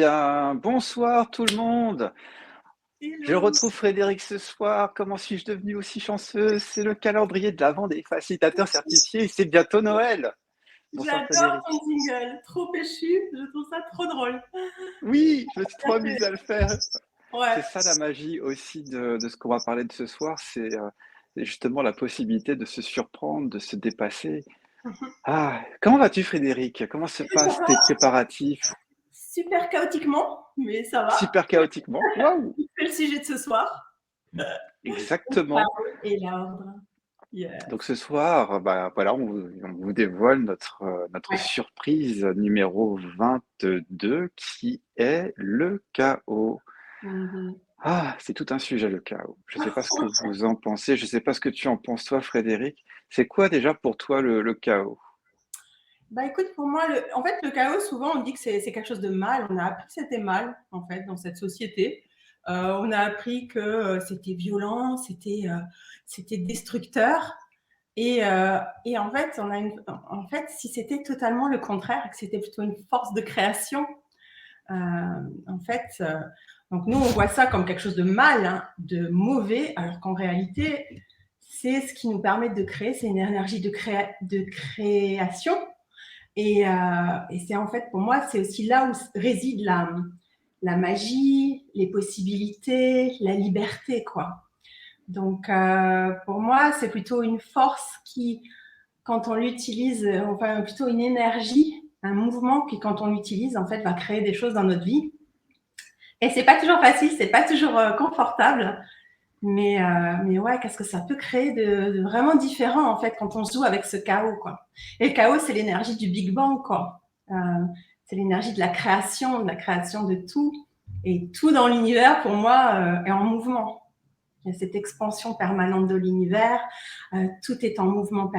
bien, bonsoir tout le monde. Je Hello. retrouve Frédéric ce soir. Comment suis-je devenu aussi chanceux? C'est le calendrier de l'Avent des facilitateurs certifiés. C'est bientôt Noël. Bonsoir J'adore ton Frédéric. jingle, trop péchu, je trouve ça trop drôle. Oui, je me suis trop Merci. amusé à le faire. C'est Ouais. ça la magie aussi de ce qu'on va parler de ce soir. C'est justement la possibilité de se surprendre, de se dépasser. Ah, comment vas-tu Frédéric? Comment se Ça passent va tes préparatifs? super chaotiquement, mais ça va. Super chaotiquement. Waouh! C'est le sujet de ce soir. Le Exactement. chaos et l'ordre. Yes. Donc ce soir, bah, voilà, on vous dévoile notre Ouais. surprise numéro 22 qui est le chaos. Mhm. Ah, c'est tout un sujet le chaos. Je ne sais pas ce que vous en pensez, je ne sais pas ce que tu en penses toi Frédéric. C'est quoi déjà pour toi le chaos? Bah écoute, pour moi, en fait, le chaos, souvent, on dit que c'est quelque chose de mal. On a appris que c'était mal, en fait, dans cette société. On a appris que c'était violent, c'était destructeur. Et en fait, en fait, si c'était totalement le contraire, que c'était plutôt une force de création, en fait, donc nous, on voit ça comme quelque chose de mal, hein, de mauvais, alors qu'en réalité, c'est ce qui nous permet de créer, c'est une énergie de création. Et c'est en fait, pour moi, c'est aussi là où réside la magie, les possibilités, la liberté, quoi. Donc, pour moi, c'est plutôt une force qui, quand on l'utilise, enfin plutôt une énergie, un mouvement qui, quand on l'utilise, en fait, va créer des choses dans notre vie. Et c'est pas toujours facile, c'est pas toujours confortable, mais ouais, qu'est-ce que ça peut créer de vraiment différent en fait quand on joue avec ce chaos, quoi. Et le chaos, c'est l'énergie du Big Bang, quoi. C'est l'énergie de la création de tout. Et tout dans l'univers, pour moi, est en mouvement. Il y a cette expansion permanente de l'univers, tout est en mouvement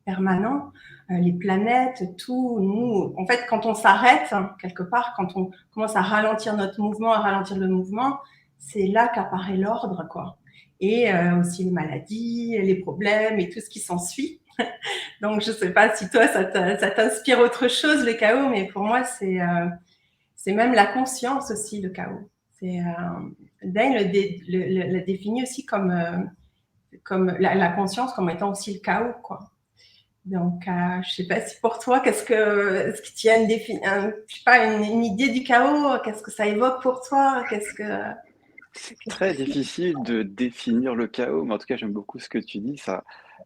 permanent, les planètes, tout, nous, en fait, quand on s'arrête, hein, quelque part, quand on commence à ralentir notre mouvement, à ralentir le mouvement, c'est là qu'apparaît l'ordre, quoi. Et aussi les maladies, les problèmes et tout ce qui s'ensuit. Donc, je ne sais pas si toi, ça t'inspire autre chose, le chaos, mais pour moi, c'est même la conscience aussi, le chaos. Dane le définit aussi comme la conscience comme étant aussi le chaos, quoi. Donc, je sais pas si pour toi, est-ce que tu as je sais pas, une idée du chaos? Qu'est-ce que ça évoque pour toi? C'est très difficile de définir le chaos, mais en tout cas j'aime beaucoup ce que tu dis.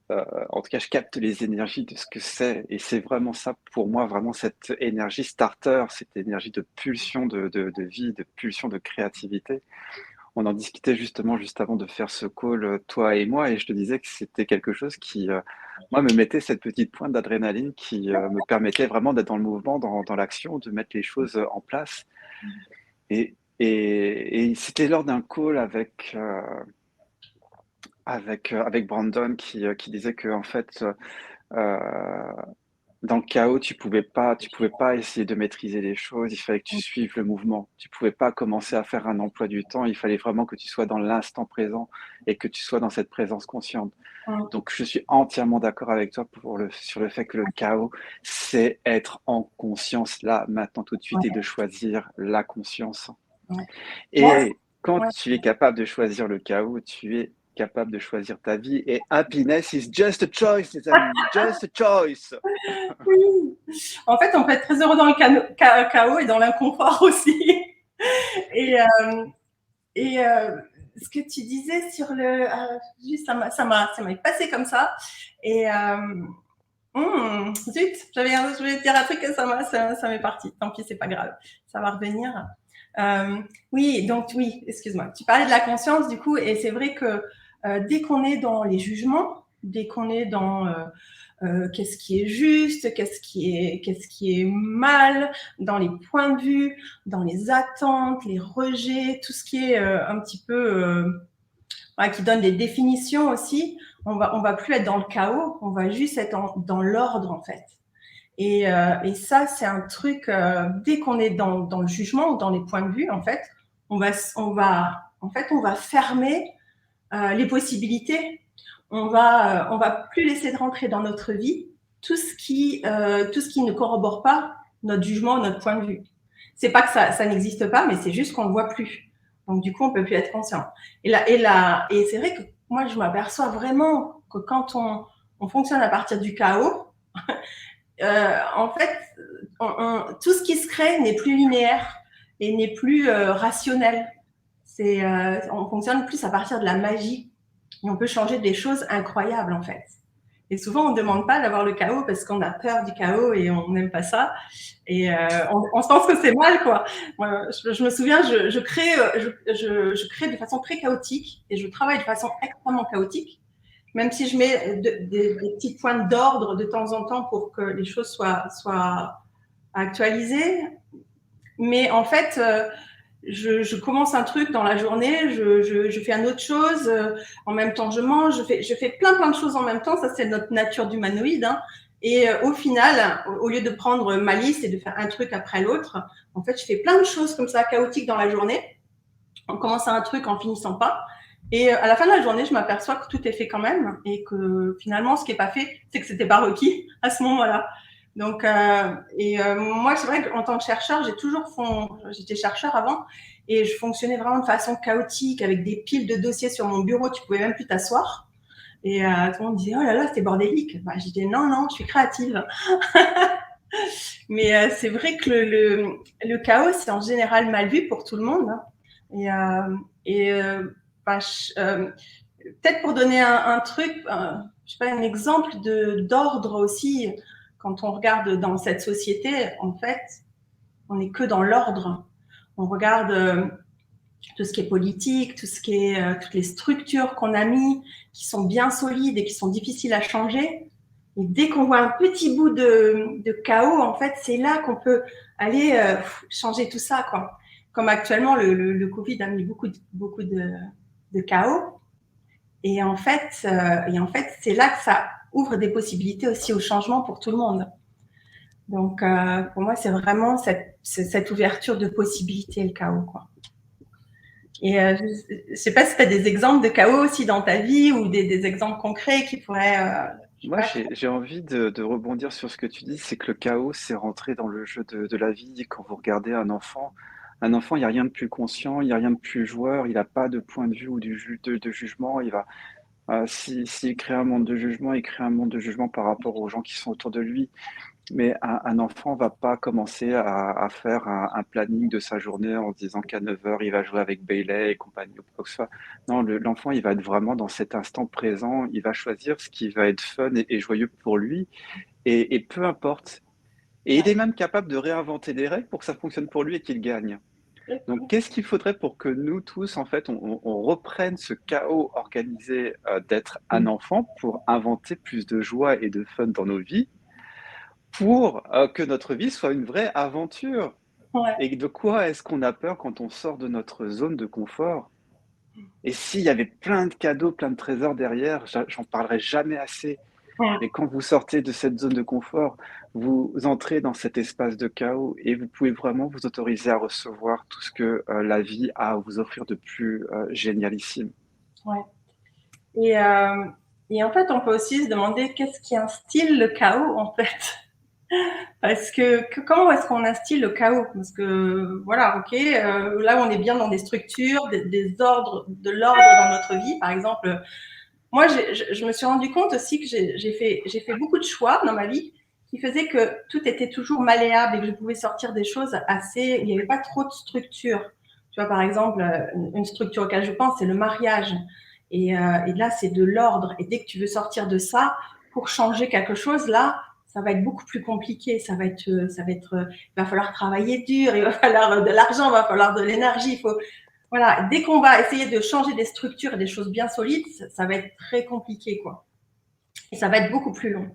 En tout cas, je capte les énergies de ce que c'est, et c'est vraiment ça pour moi, vraiment cette énergie starter, cette énergie de pulsion de vie, de pulsion de créativité. On en discutait justement juste avant de faire ce call, toi et moi, et je te disais que c'était quelque chose qui, moi, me mettait cette petite pointe d'adrénaline qui me permettait vraiment d'être dans le mouvement, dans l'action, de mettre les choses en place. Et c'était lors d'un call avec Brandon qui disait que en fait, euh, dans le chaos, tu pouvais pas essayer de maîtriser les choses, il fallait que tu suives le mouvement. Tu pouvais pas commencer à faire un emploi du temps, il fallait vraiment que tu sois dans l'instant présent et que tu sois dans cette présence consciente. Donc je suis entièrement d'accord avec toi sur le fait que le chaos, c'est être en conscience là, maintenant, tout de suite, et de choisir la conscience. Ouais. Moi, Et quand ouais. tu es capable de choisir le chaos, tu es capable de choisir ta vie. Et happiness is just a choice, les amis, just a choice. Oui. En fait, on peut être très heureux dans le chaos et dans l'inconfort aussi. Et, ce que tu disais sur juste ça m'a passé comme ça. Et zut, je voulais te dire un truc et ça m'est parti. Tant pis, c'est pas grave, ça va revenir. Oui, donc oui, excuse-moi. Tu parlais de la conscience du coup, et c'est vrai que dès qu'on est dans les jugements, dès qu'on est dans qu'est-ce qui est juste, qu'est-ce qui est mal, dans les points de vue, dans les attentes, les rejets, tout ce qui est un petit peu qui donne des définitions aussi. On va plus être dans le chaos, on va juste être dans l'ordre en fait. Et ça, c'est un truc, dès qu'on est dans le jugement ou dans les points de vue, en fait, on va fermer les possibilités. On va plus laisser de rentrer dans notre vie tout ce qui ne corrobore pas notre jugement, notre point de vue. C'est pas que ça n'existe pas, mais c'est juste qu'on le voit plus. Donc du coup, on peut plus être conscient. Et c'est vrai que moi, je m'aperçois vraiment que quand on fonctionne à partir du chaos, en fait, tout ce qui se crée n'est plus linéaire et n'est plus rationnel. On fonctionne plus à partir de la magie et on peut changer des choses incroyables en fait. Et souvent, on ne demande pas d'avoir le chaos parce qu'on a peur du chaos et on n'aime pas ça. Et on se pense que c'est mal, quoi. Moi, je me souviens, je crée de façon très chaotique et je travaille de façon extrêmement chaotique, même si je mets des petits points d'ordre de temps en temps pour que les choses soient actualisées. Mais en fait, je commence un truc dans la journée, je fais une autre chose, en même temps je mange, je fais plein de choses en même temps, ça c'est notre nature d'humanoïde. Hein. Et au final, au lieu de prendre ma liste et de faire un truc après l'autre, en fait je fais plein de choses comme ça, chaotiques dans la journée, en commençant un truc en finissant pas. Et à la fin de la journée, je m'aperçois que tout est fait quand même et que finalement, ce qui n'est pas fait, c'est que c'était pas requis à ce moment-là. Donc, moi, c'est vrai qu'en tant que chercheur, j'étais chercheur avant et je fonctionnais vraiment de façon chaotique avec des piles de dossiers sur mon bureau. Tu pouvais même plus t'asseoir. Et tout le monde disait, oh là là, c'est bordélique. Bah, j'ai dit, non, je suis créative. Mais c'est vrai que le chaos, c'est en général mal vu pour tout le monde. Hein. Et bah, peut-être pour donner un truc, je sais pas, un exemple d'ordre aussi, quand on regarde dans cette société, en fait, on n'est que dans l'ordre. On regarde tout ce qui est politique, tout ce qui est toutes les structures qu'on a mis, qui sont bien solides et qui sont difficiles à changer. Et dès qu'on voit un petit bout de chaos, en fait, c'est là qu'on peut aller changer tout ça, quoi. Comme actuellement, le Covid a mis beaucoup de chaos. Et en fait, c'est là que ça ouvre des possibilités aussi au changement pour tout le monde. Donc, pour moi, c'est vraiment cette ouverture de possibilités, le chaos, quoi. Et je ne sais pas si tu as des exemples de chaos aussi dans ta vie ou des exemples concrets qui pourraient. Moi, j'ai envie de rebondir sur ce que tu dis, c'est que le chaos, c'est rentrer dans le jeu de la vie. Quand vous regardez un enfant, il n'y a rien de plus conscient, il n'y a rien de plus joueur, il n'a pas de point de vue ou de jugement. S'il crée un monde de jugement, il crée un monde de jugement par rapport aux gens qui sont autour de lui. Mais un enfant va pas commencer à faire un planning de sa journée en se disant qu'à 9 heures il va jouer avec Bailey et compagnie ou quoi que ce soit. Non, l'enfant, il va être vraiment dans cet instant présent, il va choisir ce qui va être fun et joyeux pour lui, et peu importe. Et il est même capable de réinventer des règles pour que ça fonctionne pour lui et qu'il gagne. Donc, qu'est-ce qu'il faudrait pour que nous tous, en fait, on reprenne ce chaos organisé d'être un enfant pour inventer plus de joie et de fun dans nos vies, pour que notre vie soit une vraie aventure. Ouais. Et de quoi est-ce qu'on a peur quand on sort de notre zone de confort? Et s'il y avait plein de cadeaux, plein de trésors derrière, j'en parlerai jamais assez. Ouais. Mais quand vous sortez de cette zone de confort, vous entrez dans cet espace de chaos et vous pouvez vraiment vous autoriser à recevoir tout ce que la vie a à vous offrir de plus génialissime. Ouais. Et, euh, et en fait, on peut aussi se demander qu'est-ce qui instille le chaos, en fait. Parce que comment est-ce qu'on instille le chaos? Parce que voilà, ok, là on est bien dans des structures, des ordres, de l'ordre dans notre vie. Par exemple, moi je me suis rendu compte aussi que j'ai fait beaucoup de choix dans ma vie qui faisaient que tout était toujours malléable et que je pouvais sortir des choses assez. Il n'y avait pas trop de structure. Tu vois, par exemple, une structure auquel je pense, c'est le mariage. Et là, c'est de l'ordre. Et dès que tu veux sortir de ça, pour changer quelque chose, là, ça va être beaucoup plus compliqué. Il va falloir travailler dur, il va falloir de l'argent, il va falloir de l'énergie. Voilà. Dès qu'on va essayer de changer des structures et des choses bien solides, ça va être très compliqué, quoi. Et ça va être beaucoup plus long.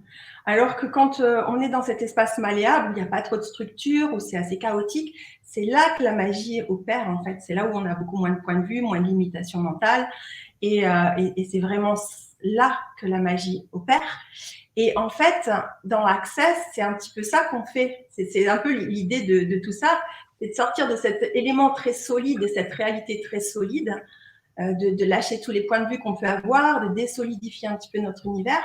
Alors que quand on est dans cet espace malléable, où il n'y a pas trop de structure, où c'est assez chaotique, c'est là que la magie opère, en fait. C'est là où on a beaucoup moins de points de vue, moins de limitations mentales. Et c'est vraiment là que la magie opère. Et en fait, dans Access, c'est un petit peu ça qu'on fait. C'est un peu l'idée de tout ça, c'est de sortir de cet élément très solide, de cette réalité très solide, de lâcher tous les points de vue qu'on peut avoir, de désolidifier un petit peu notre univers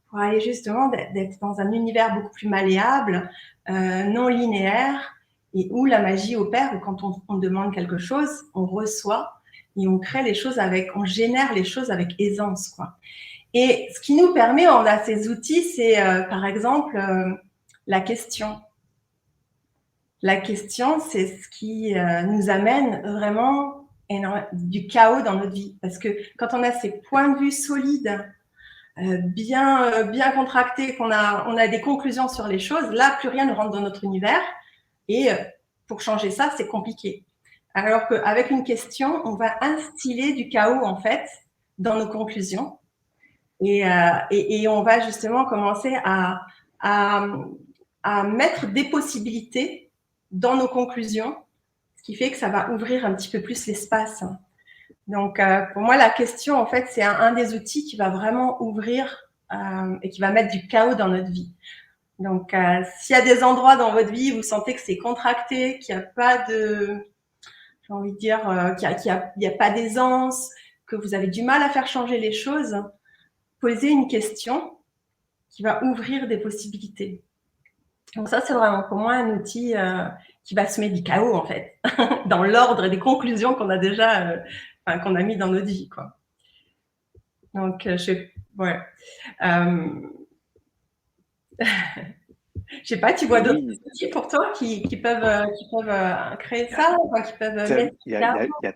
pour aller justement d'être dans un univers beaucoup plus malléable, non linéaire et où la magie opère, où quand on demande quelque chose, on reçoit et on crée les choses on génère les choses avec aisance, quoi. Et ce qui nous permet, on a ces outils, c'est par exemple la question. La question, c'est ce qui nous amène vraiment du chaos dans notre vie. Parce que quand on a ces points de vue solides, bien contractés, on a des conclusions sur les choses, là, plus rien ne rentre dans notre univers. Et pour changer ça, c'est compliqué. Alors qu'avec une question, on va instiller du chaos, en fait, dans nos conclusions. Et on va justement commencer à, à mettre des possibilités dans nos conclusions, ce qui fait que ça va ouvrir un petit peu plus l'espace. Donc, pour moi, la question, en fait, c'est un des outils qui va vraiment ouvrir et qui va mettre du chaos dans notre vie. Donc, s'il y a des endroits dans votre vie où vous sentez que c'est contracté, qu'il n'y a pas de, j'ai envie de dire, qu'il n'y a pas d'aisance, que vous avez du mal à faire changer les choses, posez une question qui va ouvrir des possibilités. Donc ça, c'est vraiment pour moi un outil qui va semer du chaos, en fait, dans l'ordre et des conclusions qu'on a déjà, qu'on a mis dans notre vie, quoi. Donc, ouais. Je sais pas, tu vois d'autres Oui, outils pour toi qui peuvent créer ça, enfin, qui peuvent mettre il y du a, il y a, chaos? il y a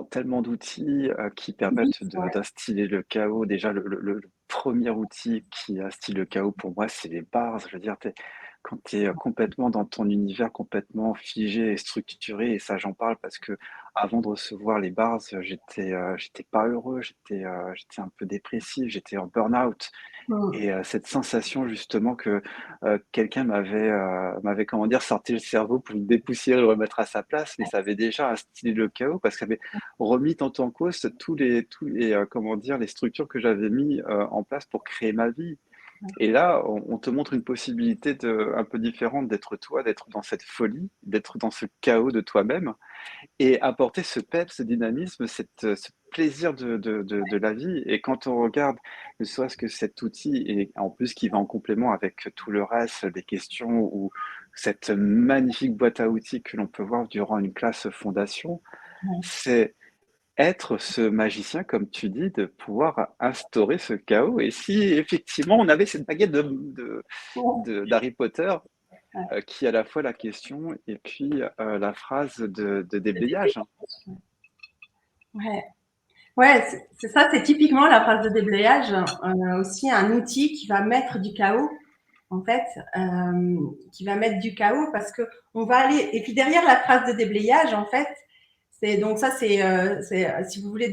tellement d'outils qui permettent Ouais. d'instiller le chaos. Déjà, le premier outil qui instille le chaos pour moi, c'est les bars. Je veux dire, quand tu es complètement dans ton univers, complètement figé et structuré, et ça, j'en parle parce que avant de recevoir les bars, j'étais pas heureux, j'étais un peu dépressif, j'étais en burn-out. Mm. Et cette sensation justement que, quelqu'un m'avait comment dire, sorti le cerveau pour le dépoussiérer et le remettre à sa place, mais ça avait déjà instillé le chaos parce que ça avait remis tant en cause tous les comment dire, les structures que j'avais mis, en place pour créer ma vie. Et là, on te montre une possibilité un peu différente d'être toi, d'être dans cette folie, d'être dans ce chaos de toi-même et apporter ce peps, ce dynamisme, ce plaisir de la vie. Et quand on regarde, ne serait-ce que cet outil, et en plus qui va en complément avec tout le reste des questions ou cette magnifique boîte à outils que l'on peut voir durant une classe fondation, c'est être ce magicien, comme tu dis, de pouvoir instaurer ce chaos. Et si effectivement on avait cette baguette d'Harry Potter, qui est à la fois la question et puis la phrase de déblayage. Ouais. Ouais, c'est ça, c'est typiquement la phrase de déblayage, aussi un outil qui va mettre du chaos, en fait, qui va mettre du chaos parce que on va aller. Et puis derrière la phrase de déblayage, en fait, c'est donc ça, si vous voulez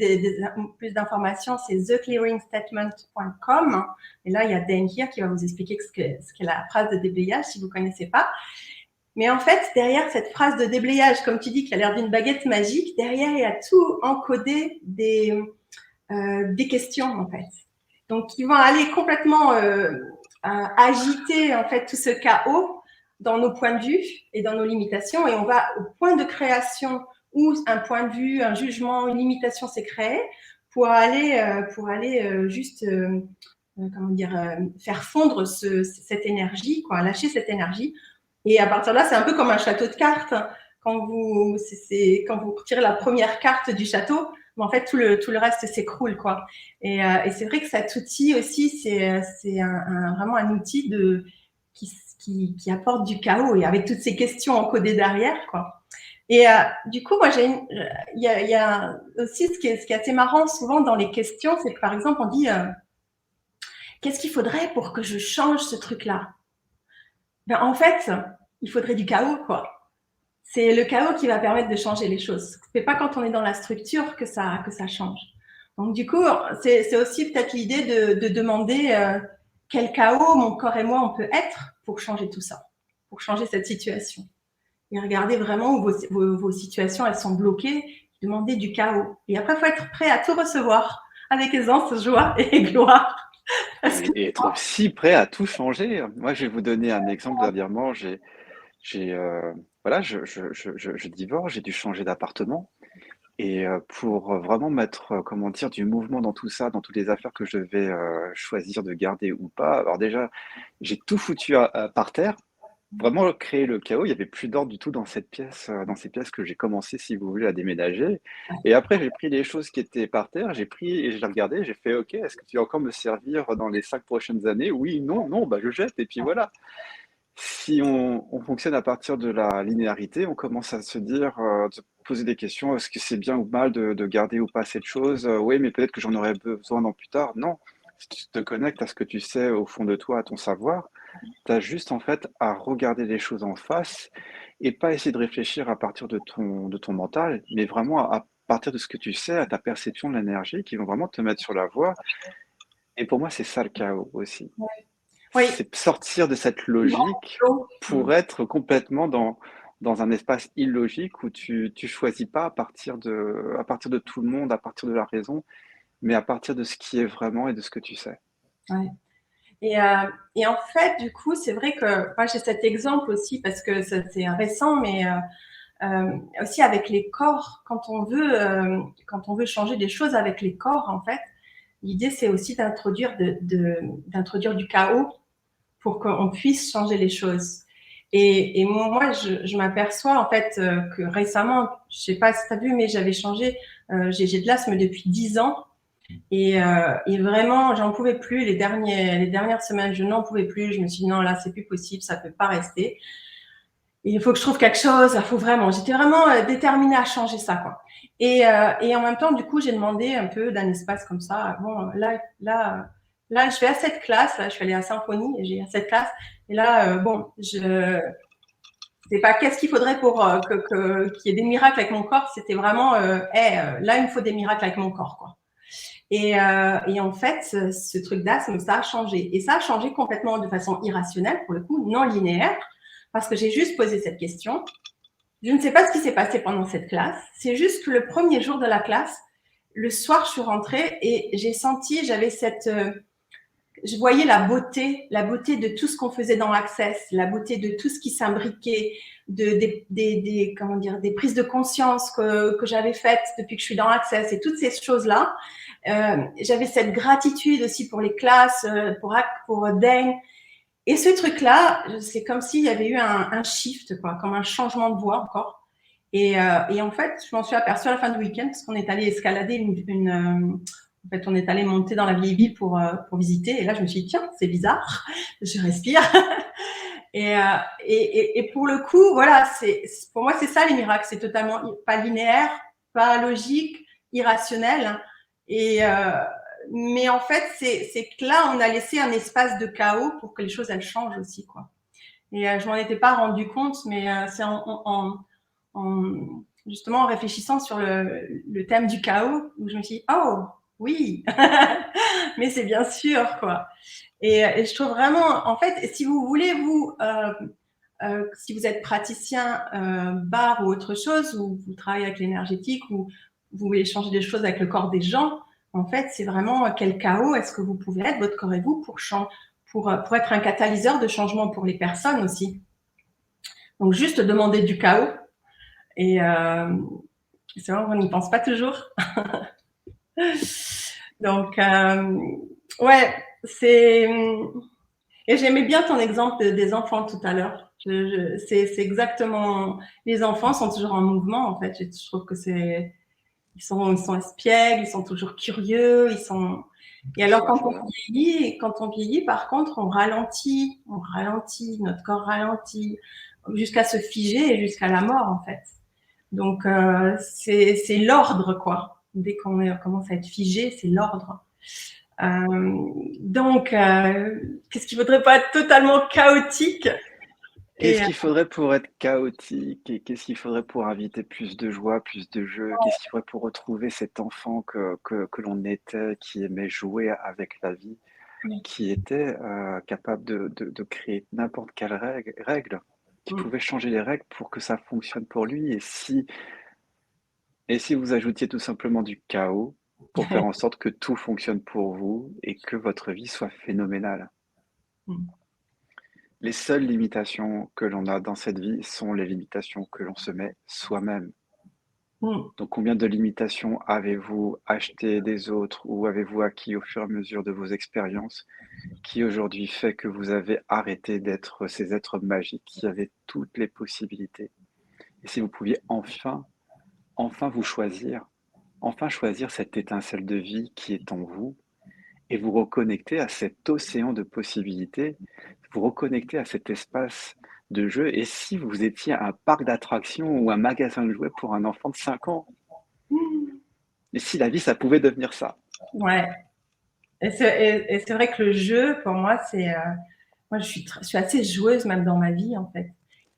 plus d'informations, c'est theclearingstatement.com. Et là, il y a Dan here qui va vous expliquer ce qu'est la phrase de déblayage si vous ne connaissez pas. Mais en fait, derrière cette phrase de déblayage, comme tu dis, qui a l'air d'une baguette magique, derrière, il y a tout encodé des questions, en fait. Donc, qui vont aller complètement agiter, en fait, tout ce chaos dans nos points de vue et dans nos limitations. Et on va au point de création où un point de vue, un jugement, une limitation s'est créé pour aller juste, comment dire, faire fondre cette énergie, quoi, lâcher cette énergie. Et à partir de là, c'est un peu comme un château de cartes. Quand quand vous tirez la première carte du château, mais en fait, tout le reste s'écroule, quoi. Et c'est vrai que cet outil aussi, c'est vraiment un outil qui apporte du chaos et avec toutes ces questions encodées derrière, quoi. Et du coup, moi, il y a aussi ce qui est assez marrant souvent dans les questions, c'est que par exemple, on dit qu'est-ce qu'il faudrait pour que je change ce truc-là? Ben, en fait, il faudrait du chaos, quoi. C'est le chaos qui va permettre de changer les choses. C'est pas quand on est dans la structure que ça change. Donc du coup, c'est aussi peut-être l'idée de demander quel chaos mon corps et moi on peut être pour changer tout ça, pour changer cette situation. Et regarder vraiment où vos situations elles sont bloquées, demander du chaos. Et après, il faut être prêt à tout recevoir avec aisance, joie et gloire. Parce que Et être aussi prêt à tout changer. Moi, je vais vous donner un exemple. Dernièrement, voilà, je divorce, j'ai dû changer d'appartement. Et pour vraiment mettre, comment dire, du mouvement dans tout ça, dans toutes les affaires que je vais choisir de garder ou pas. Alors déjà, j'ai tout foutu par terre. vraiment créer le chaos. Il y avait plus d'ordre du tout dans ces pièces que j'ai commencé, si vous voulez, à déménager. Et après, j'ai pris les choses qui étaient par terre, j'ai pris et je les regardais, j'ai fait: «OK, est-ce que tu vas encore me servir dans les 5 prochaines années? Oui, non, non, bah, je jette» et puis voilà. Si on fonctionne à partir de la linéarité, on commence à se dire, de se poser des questions: «Est-ce que c'est bien ou mal de garder ou pas cette chose? Oui, mais peut-être que j'en aurais besoin dans plus tard». Non, si tu te connectes à ce que tu sais au fond de toi, à ton savoir, tu as juste, en fait, à regarder les choses en face et pas essayer de réfléchir à partir de ton mental, mais vraiment à partir de ce que tu sais, à ta perception de l'énergie qui vont vraiment te mettre sur la voie et pour moi, c'est ça le chaos aussi. Oui, C'est sortir de cette logique mmh. pour être complètement dans un espace illogique où tu choisis pas à partir de tout le monde, à partir de la raison, mais à partir de ce qui est vraiment et de ce que tu sais. Ouais. Et en fait, du coup, c'est vrai que moi, j'ai cet exemple aussi parce que c'est récent, mais aussi avec les corps, quand on veut changer des choses avec les corps, en fait, l'idée, c'est aussi d'introduire du chaos pour qu'on puisse changer les choses. Et moi, je m'aperçois en fait que récemment, je sais pas si tu as vu, mais j'avais changé, j'ai de l'asthme depuis 10 ans et vraiment, j'en pouvais plus. Les dernières semaines, je n'en pouvais plus. Je me suis dit non, là, c'est plus possible, ça peut pas rester. Il faut que je trouve quelque chose. Il faut vraiment. J'étais vraiment déterminée à changer ça, quoi. Et en même temps, du coup, j'ai demandé un peu d'un espace comme ça. Bon, là, je vais à cette classe. Là, je suis allée à Symphonie et j'ai à cette classe. Et là, bon, je sais pas qu'est-ce qu'il faudrait pour qu'il y ait des miracles avec mon corps. C'était vraiment, là, il me faut des miracles avec mon corps, quoi. Et en fait, ce truc d'asthme, ça a changé. Et ça a changé complètement de façon irrationnelle, pour le coup, non linéaire, parce que j'ai juste posé cette question. Je ne sais pas ce qui s'est passé pendant cette classe. C'est juste que le premier jour de la classe, le soir, je suis rentrée et j'ai senti, j'avais je voyais la beauté de tout ce qu'on faisait dans Access, la beauté de tout ce qui s'imbriquait, comment dire, des prises de conscience que j'avais faites depuis que je suis dans Access et toutes ces choses-là. J'avais cette gratitude aussi pour les classes, pour Dane. Et ce truc-là, c'est comme s'il y avait eu un shift, quoi, comme un changement de voie encore. Et en fait, je m'en suis aperçue à la fin du week-end parce qu'on est allé escalader en fait, on est allé monter dans la vieille ville pour visiter. Et là, je me suis dit, tiens, c'est bizarre. Je respire. Et, euh, et pour le coup, voilà, pour moi, c'est ça les miracles. C'est totalement pas linéaire, pas logique, irrationnel. Et, mais en fait, c'est que là, on a laissé un espace de chaos pour que les choses, elles changent aussi, quoi. Et je m'en étais pas rendu compte, mais c'est justement en réfléchissant sur le thème du chaos où je me suis dit, oh, oui, mais c'est bien sûr, quoi. Et je trouve vraiment, en fait, si vous voulez, si vous êtes praticien bar ou autre chose, ou vous travaillez avec l'énergétique, ou vous voulez changer des choses avec le corps des gens, en fait, c'est vraiment quel chaos est-ce que vous pouvez être, votre corps et vous, pour être un catalyseur de changement pour les personnes aussi. Donc, juste demander du chaos. Et c'est vrai, on n'y pense pas toujours. Donc, ouais, c'est. Et j'aimais bien ton exemple des enfants tout à l'heure. C'est exactement. Les enfants sont toujours en mouvement, en fait. Je trouve que c'est. Ils sont espiègles, ils sont toujours curieux, ils sont. Et alors, quand on vieillit, par contre, on ralentit, notre corps ralentit, jusqu'à se figer et jusqu'à la mort, en fait. Donc, c'est l'ordre, quoi. Dès qu'on commence à être figé, c'est l'ordre. Donc, qu'est-ce qu'il faudrait pas être totalement chaotique et Qu'est-ce qu'il faudrait pour être chaotique et qu'est-ce qu'il faudrait pour inviter plus de joie, plus de jeu? Qu'est-ce qu'il faudrait pour retrouver cet enfant que l'on était, qui aimait jouer avec la vie, qui était, capable de créer n'importe quelle règle, qui mmh, pouvait changer les règles pour que ça fonctionne pour lui et si vous ajoutiez tout simplement du chaos pour faire en sorte que tout fonctionne pour vous et que votre vie soit phénoménale? mmh, Les seules limitations que l'on a dans cette vie sont les limitations que l'on se met soi-même. Mmh. Donc combien de limitations avez-vous acheté des autres ou avez-vous acquis au fur et à mesure de vos expériences qui aujourd'hui fait que vous avez arrêté d'être ces êtres magiques qui avaient toutes les possibilités? Et si vous pouviez enfin vous choisir, enfin choisir cette étincelle de vie qui est en vous et vous reconnecter à cet océan de possibilités, vous reconnecter à cet espace de jeu. Et si vous étiez un parc d'attractions ou un magasin de jouets pour un enfant de 5 ans? Et si la vie, ça pouvait devenir ça? Ouais. Et c'est vrai que le jeu, pour moi, moi, je suis assez joueuse même dans ma vie, en fait.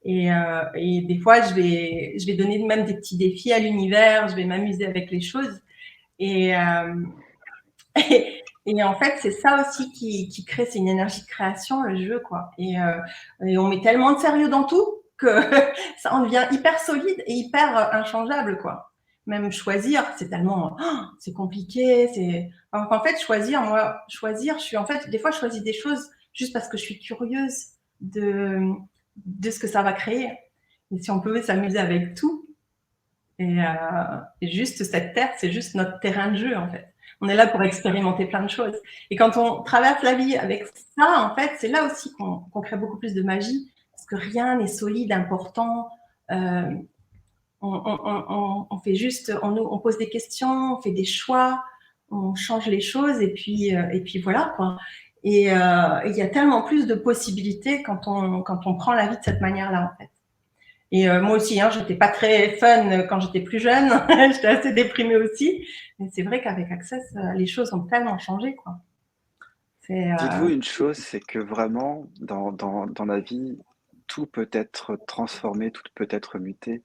Et des fois, je vais donner même des petits défis à l'univers, je vais m'amuser avec les choses. Et, et en fait, c'est ça aussi qui crée, c'est une énergie de création, le jeu, quoi. Et on met tellement de sérieux dans tout que ça en devient hyper solide et hyper inchangeable, quoi. Même choisir, c'est tellement, c'est compliqué, en fait, choisir, en fait, des fois, je choisis des choses juste parce que je suis curieuse de, de ce que ça va créer. Et si on pouvait s'amuser avec tout, et juste cette terre, c'est juste notre terrain de jeu, en fait. On est là pour expérimenter plein de choses. Et quand on traverse la vie avec ça, en fait, c'est là aussi qu'on crée beaucoup plus de magie, parce que rien n'est solide, important. Euh, on fait juste, on pose des questions, on fait des choix, on change les choses, et puis voilà, quoi. Et il y a tellement plus de possibilités quand on prend la vie de cette manière-là, en fait. Et moi aussi, hein, j'étais pas très fun quand j'étais plus jeune. J'étais assez déprimée aussi. Mais c'est vrai qu'avec Access, les choses ont tellement changé, quoi. C'est Dites-vous une chose, c'est que vraiment dans la vie, tout peut être transformé, tout peut être muté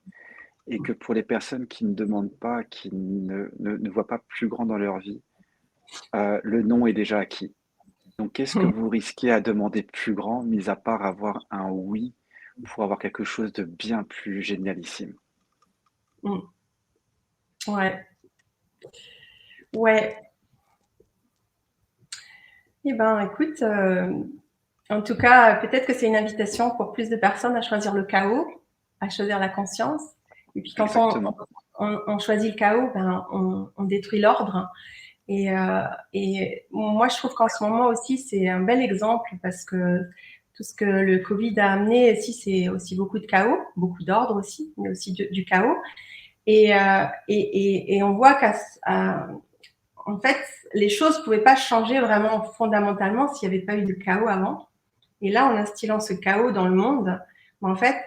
et que pour les personnes qui ne demandent pas, qui ne voient pas plus grand dans leur vie, le non est déjà acquis. Donc qu'est-ce que vous risquez à demander plus grand, mis à part avoir un oui pour avoir quelque chose de bien plus génialissime? mm. Ouais, ouais. Eh ben, écoute, en tout cas, peut-être que c'est une invitation pour plus de personnes à choisir le chaos, à choisir la conscience. Et puis quand Exactement. on choisit le chaos, ben, on détruit l'ordre. Et moi, je trouve qu'en ce moment aussi, c'est un bel exemple parce que tout ce que le Covid a amené aussi, c'est aussi beaucoup de chaos, beaucoup d'ordre aussi, mais aussi du chaos. Et on voit en fait, les choses ne pouvaient pas changer vraiment fondamentalement s'il n'y avait pas eu de chaos avant. Et là, en instillant ce chaos dans le monde, en fait,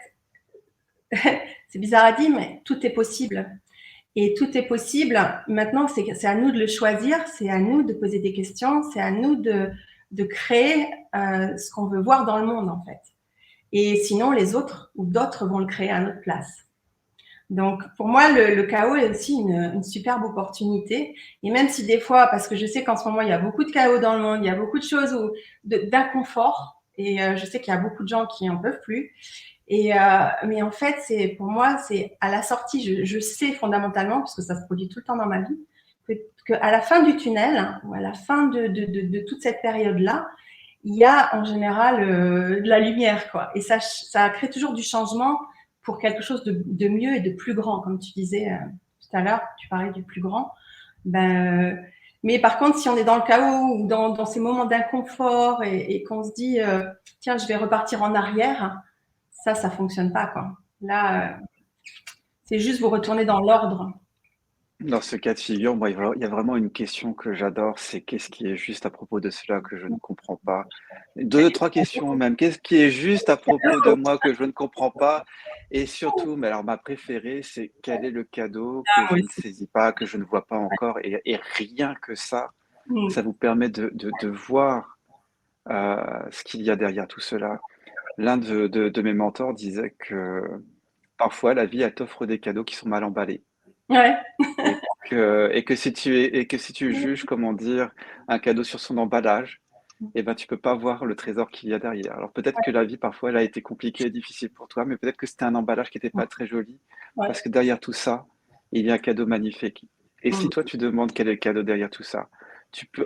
c'est bizarre à dire, mais tout est possible. Et tout est possible. Maintenant, c'est à nous de le choisir, c'est à nous de poser des questions, c'est à nous de créer ce qu'on veut voir dans le monde, en fait. Et sinon, les autres ou d'autres vont le créer à notre place. Donc, pour moi, le chaos est aussi une superbe opportunité. Et même si des fois, parce que je sais qu'en ce moment, il y a beaucoup de chaos dans le monde, il y a beaucoup de choses d'inconfort, et je sais qu'il y a beaucoup de gens qui en peuvent plus. Mais en fait, pour moi, c'est à la sortie, je sais fondamentalement, parce que ça se produit tout le temps dans ma vie, qu'à la fin du tunnel, ou à la fin de toute cette période-là, il y a en général de la lumière, quoi. Et ça crée toujours du changement pour quelque chose de mieux et de plus grand, comme tu disais tout à l'heure, tu parlais du plus grand. Ben, mais par contre, si on est dans le chaos ou dans ces moments d'inconfort et qu'on se dit, tiens, je vais repartir en arrière, ça fonctionne pas, quoi. Là, c'est juste vous retourner dans l'ordre. Dans ce cas de figure, moi, il y a vraiment une question que j'adore, c'est qu'est-ce qui est juste à propos de cela que je ne comprends pas? 2, 3 questions même. Qu'est-ce qui est juste à propos de moi que je ne comprends pas? Et surtout, mais alors ma préférée, c'est quel est le cadeau que Ah, je oui. ne saisis pas, que je ne vois pas encore? Et rien que ça Mm. vous permet de voir ce qu'il y a derrière tout cela. L'un de mes mentors disait que parfois la vie, elle t'offre des cadeaux qui sont mal emballés. Ouais. Et que si tu juges, comment dire, un cadeau sur son emballage, eh ben, tu peux pas voir le trésor qu'il y a derrière. Alors peut-être que la vie, parfois, elle a été compliquée et difficile pour toi, mais peut-être que c'était un emballage qui était pas très joli, Ouais. parce que derrière tout ça, il y a un cadeau magnifique. Et si Mm. toi, tu demandes quel est le cadeau derrière tout ça, tu peux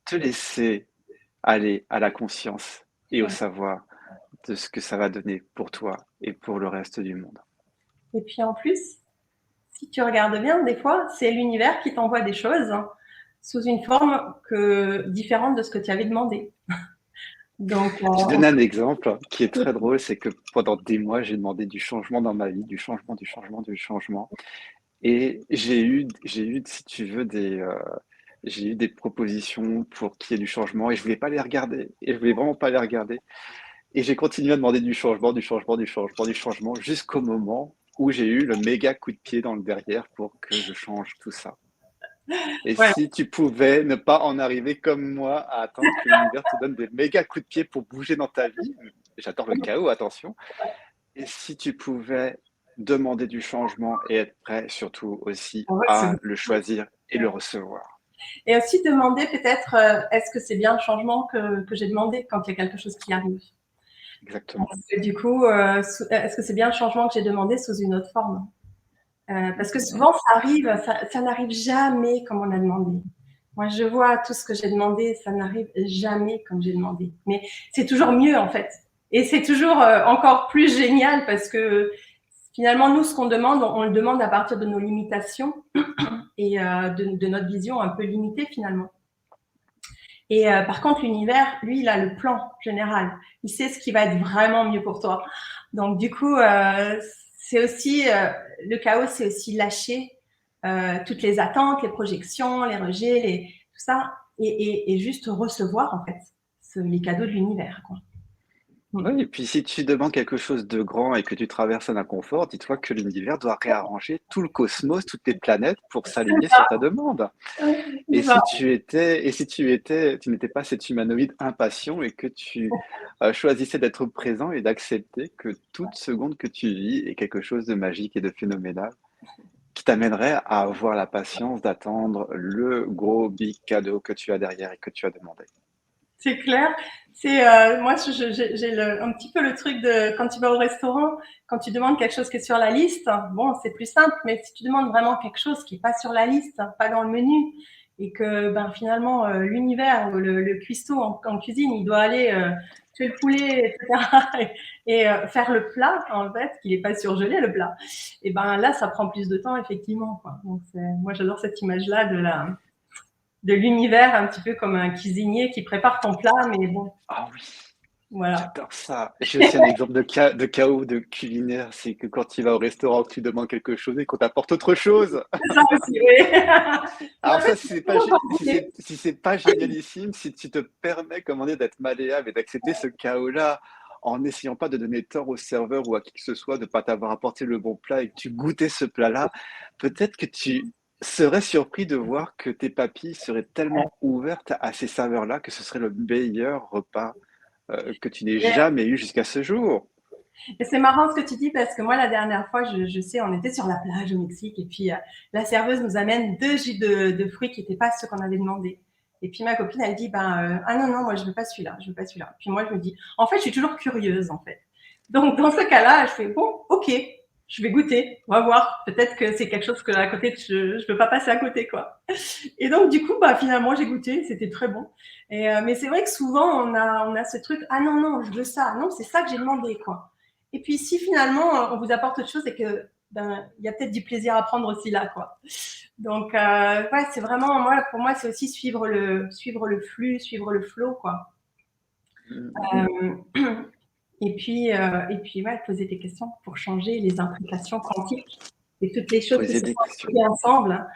te laisser aller à la conscience et au Ouais. savoir de ce que ça va donner pour toi et pour le reste du monde. Et puis en plus, si tu regardes bien, des fois, c'est l'univers qui t'envoie des choses sous une forme différente de ce que tu avais demandé. Donc, Je vais donner un exemple qui est très drôle, c'est que pendant des mois, j'ai demandé du changement dans ma vie, du changement, du changement, du changement. Et j'ai eu, si tu veux, j'ai eu des propositions pour qu'il y ait du changement et je voulais pas les regarder. Et je voulais vraiment pas les regarder. Et j'ai continué à demander du changement, du changement, du changement, du changement, jusqu'au moment où j'ai eu le méga coup de pied dans le derrière pour que je change tout ça. Et ouais. si tu pouvais ne pas en arriver comme moi à attendre que l'univers te donne des méga coups de pied pour bouger dans ta vie, j'adore le chaos, attention. Et si tu pouvais demander du changement et être prêt surtout aussi En vrai, à le choisir et le recevoir. et aussi demander peut-être, est-ce que c'est bien le changement que j'ai demandé quand il y a quelque chose qui arrive. Exactement. Parce que du coup, est-ce que c'est bien le changement que j'ai demandé sous une autre forme? Parce que souvent, ça arrive, ça n'arrive jamais comme on a demandé. Moi, je vois tout ce que j'ai demandé, ça n'arrive jamais comme j'ai demandé. Mais c'est toujours mieux, en fait. Et c'est toujours encore plus génial parce que finalement, nous, ce qu'on demande, on le demande à partir de nos limitations et de notre vision un peu limitée, finalement. Et par contre, l'univers, lui, il a le plan général. Il sait ce qui va être vraiment mieux pour toi. Donc, du coup, c'est aussi le chaos, c'est aussi lâcher toutes les attentes, les projections, les rejets, tout ça, et juste recevoir en fait les cadeaux de l'univers, quoi. Oui, et puis si tu demandes quelque chose de grand et que tu traverses un inconfort, dis-toi que l'univers doit réarranger tout le cosmos, toutes les planètes pour s'aligner sur ta demande. Et Ça. tu n'étais pas cet humanoïde impatient et que tu choisissais d'être présent et d'accepter que toute seconde que tu vis est quelque chose de magique et de phénoménal qui t'amènerait à avoir la patience d'attendre le gros big cadeau que tu as derrière et que tu as demandé. C'est clair. C'est moi, j'ai un petit peu le truc de quand tu vas au restaurant, quand tu demandes quelque chose qui est sur la liste, bon, c'est plus simple. Mais si tu demandes vraiment quelque chose qui est pas sur la liste, pas dans le menu, et que ben finalement l'univers, le cuistot en cuisine, il doit aller tuer le poulet, etc. et faire le plat en fait, qu'il est pas surgelé le plat. Et ben là, ça prend plus de temps effectivement, quoi. Donc moi, j'adore cette image-là de l'univers, un petit peu comme un cuisinier qui prépare ton plat, mais bon, Ah oui, voilà. j'adore ça. J'ai aussi un exemple de chaos de culinaire, c'est que quand tu vas au restaurant, que tu demandes quelque chose et qu'on t'apporte autre chose. C'est ça aussi, oui. Mais en Alors fait, ça, si c'est c'est pas, toujours si c'est pas génialissime, si tu te permets, comment dire, d'être malléable et d'accepter ce chaos-là en n'essayant pas de donner tort au serveur ou à qui que ce soit de pas t'avoir apporté le bon plat et que tu goûtais ce plat-là, peut-être que tu serais surpris de voir que tes papilles seraient tellement ouvertes à ces saveurs-là que ce serait le meilleur repas que tu n'aies jamais eu jusqu'à ce jour. Et c'est marrant ce que tu dis parce que moi, la dernière fois, je sais, on était sur la plage au Mexique et puis la serveuse nous amène deux jus de fruits qui n'étaient pas ceux qu'on avait demandé. Et puis ma copine, elle dit, ben, ah non, non, moi, je veux pas celui-là, je veux pas celui-là. Puis moi, je me dis, en fait, je suis toujours curieuse, en fait. Donc, dans ce cas-là, je fais, bon, ok, je vais goûter, on va voir. Peut-être que c'est quelque chose que à côté, je peux pas passer à côté, quoi. Et donc, du coup, bah, finalement, j'ai goûté, c'était très bon. Mais c'est vrai que souvent, on a ce truc, ah non, non, je veux ça. Non, c'est ça que j'ai demandé, quoi. Et puis, si finalement, on vous apporte autre chose et que, ben, il y a peut-être du plaisir à prendre aussi là, quoi. Donc, ouais, c'est vraiment, moi, pour moi, c'est aussi suivre le flux, suivre le flow, quoi. Euh, et puis ouais, poser des questions pour changer les implications quantiques et toutes les choses qui Poser se des sont questions. associées ensemble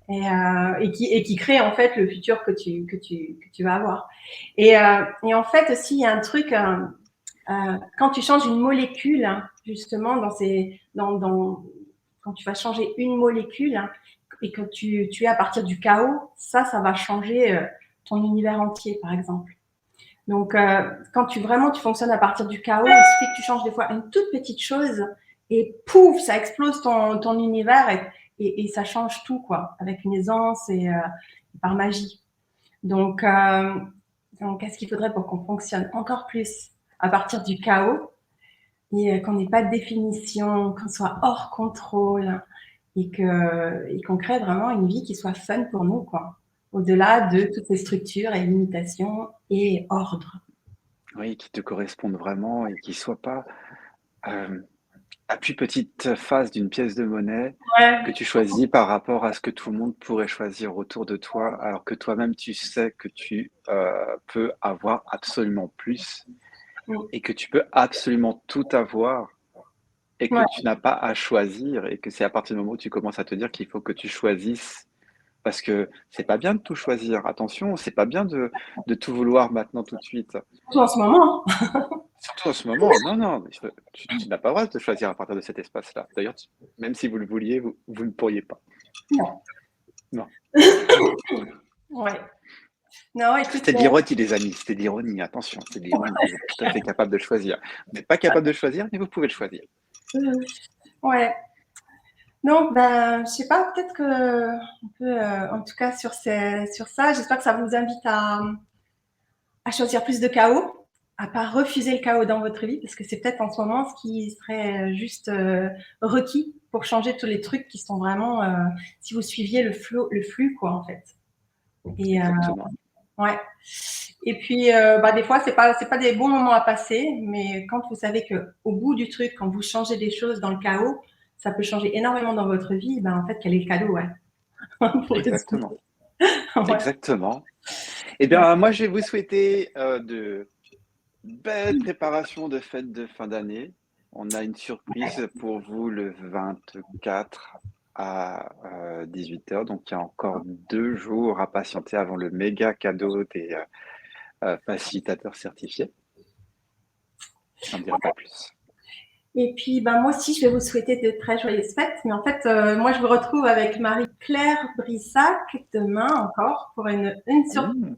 et qui créent en fait le futur que tu vas avoir. Et en fait aussi, il y a un truc, quand tu changes une molécule, hein, justement, quand tu vas changer une molécule hein, et que tu es à partir du chaos, ça va changer ton univers entier, par exemple. Donc, quand tu fonctionnes à partir du chaos, il suffit que tu changes des fois une toute petite chose et pouf, ça explose ton univers et ça change tout, quoi, avec une aisance et par magie. Donc, qu'est-ce qu'il faudrait pour qu'on fonctionne encore plus à partir du chaos et qu'on n'ait pas de définition, qu'on soit hors contrôle et qu'on crée vraiment une vie qui soit fun pour nous, quoi, au-delà de toutes ces structures et limitations et ordre. Oui, qui te correspondent vraiment et qui soient pas euh, la plus petite face d'une pièce de monnaie que Ouais. tu choisis par rapport à ce que tout le monde pourrait choisir autour de toi, alors que toi-même, tu sais que tu peux avoir absolument plus Mmh. et que tu peux absolument tout avoir et que Ouais. tu n'as pas à choisir et que c'est à partir du moment où tu commences à te dire qu'il faut que tu choisisses parce que c'est pas bien de tout choisir. Attention, c'est pas bien de tout vouloir maintenant tout de suite. Surtout en ce moment, hein. Surtout en ce moment, non, non, tu n'as pas le droit de choisir à partir de cet espace-là. D'ailleurs, même si vous le vouliez, vous ne pourriez pas. Non. Non. Ouais. Non, écoute, C'était de l'ironie, les amis, c'était de l'ironie, attention, c'est de l'ironie. Vous êtes tout à fait capable de le choisir. Vous n'êtes pas capable de le choisir, mais vous pouvez le choisir. ouais. Non, ben, je sais pas, peut-être que on peut, en tout cas sur ça, j'espère que ça vous invite à choisir plus de chaos, à pas refuser le chaos dans votre vie, parce que c'est peut-être en ce moment ce qui serait juste requis pour changer tous les trucs qui sont vraiment, si vous suiviez le flux, quoi, en fait. Et Exactement. ouais. Et puis, bah, des fois, c'est pas des bons moments à passer, mais quand vous savez que au bout du truc, quand vous changez des choses dans le chaos, ça peut changer énormément dans votre vie. Ben, en fait, quel est le cadeau, ouais. Pour résumer. Exactement. Ouais. Exactement. Eh Ouais. bien, moi, je vais vous souhaiter de belles préparations de fêtes de fin d'année. On a une surprise pour vous le 24 à 18 h. Donc, il y a encore 2 jours à patienter avant le méga cadeau des facilitateurs certifiés. Je n'en dirai pas plus. Et puis, ben, moi aussi, je vais vous souhaiter de très joyeuses fêtes. Mais en fait, moi, je vous retrouve avec Marie-Claire Brissac demain encore pour Mmh.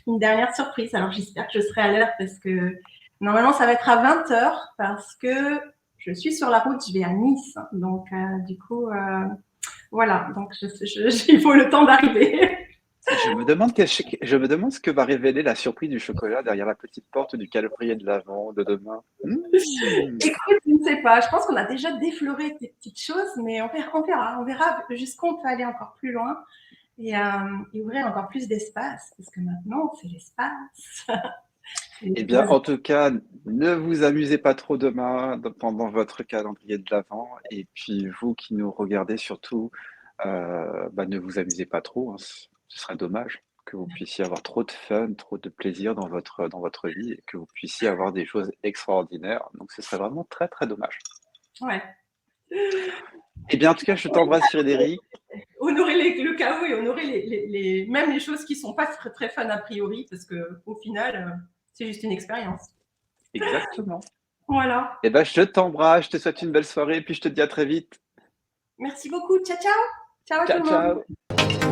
une dernière surprise. Alors, j'espère que je serai à l'heure parce que normalement, ça va être à 20 h parce que je suis sur la route, je vais à Nice. Donc, du coup, voilà. Donc, il faut le temps d'arriver. Je me demande ce que va révéler la surprise du chocolat derrière la petite porte du calendrier de l'Avent de demain. Mmh. Écoute, je ne sais pas. Je pense qu'on a déjà défloré ces petites choses, mais on verra jusqu'où on peut aller encore plus loin et ouvrir encore plus d'espace. Parce que maintenant, c'est l'espace. Eh bien, en tout cas, ne vous amusez pas trop demain pendant votre calendrier de l'Avent. Et puis, vous qui nous regardez, surtout, ne vous amusez pas trop, hein. Ce serait dommage que vous puissiez avoir trop de fun, trop de plaisir dans votre vie et que vous puissiez avoir des choses extraordinaires. Donc, ce serait vraiment très, très dommage. Ouais. Eh bien, en tout cas, je t'embrasse, Frédéric. Honorer le chaos et honorer même les choses qui ne sont pas très, très fun a priori, parce qu'au final, c'est juste une expérience. Exactement. Voilà. Eh bien, je t'embrasse, je te souhaite une belle soirée et puis je te dis à très vite. Merci beaucoup. Ciao, ciao. Ciao à tout Ciao, le monde. ciao.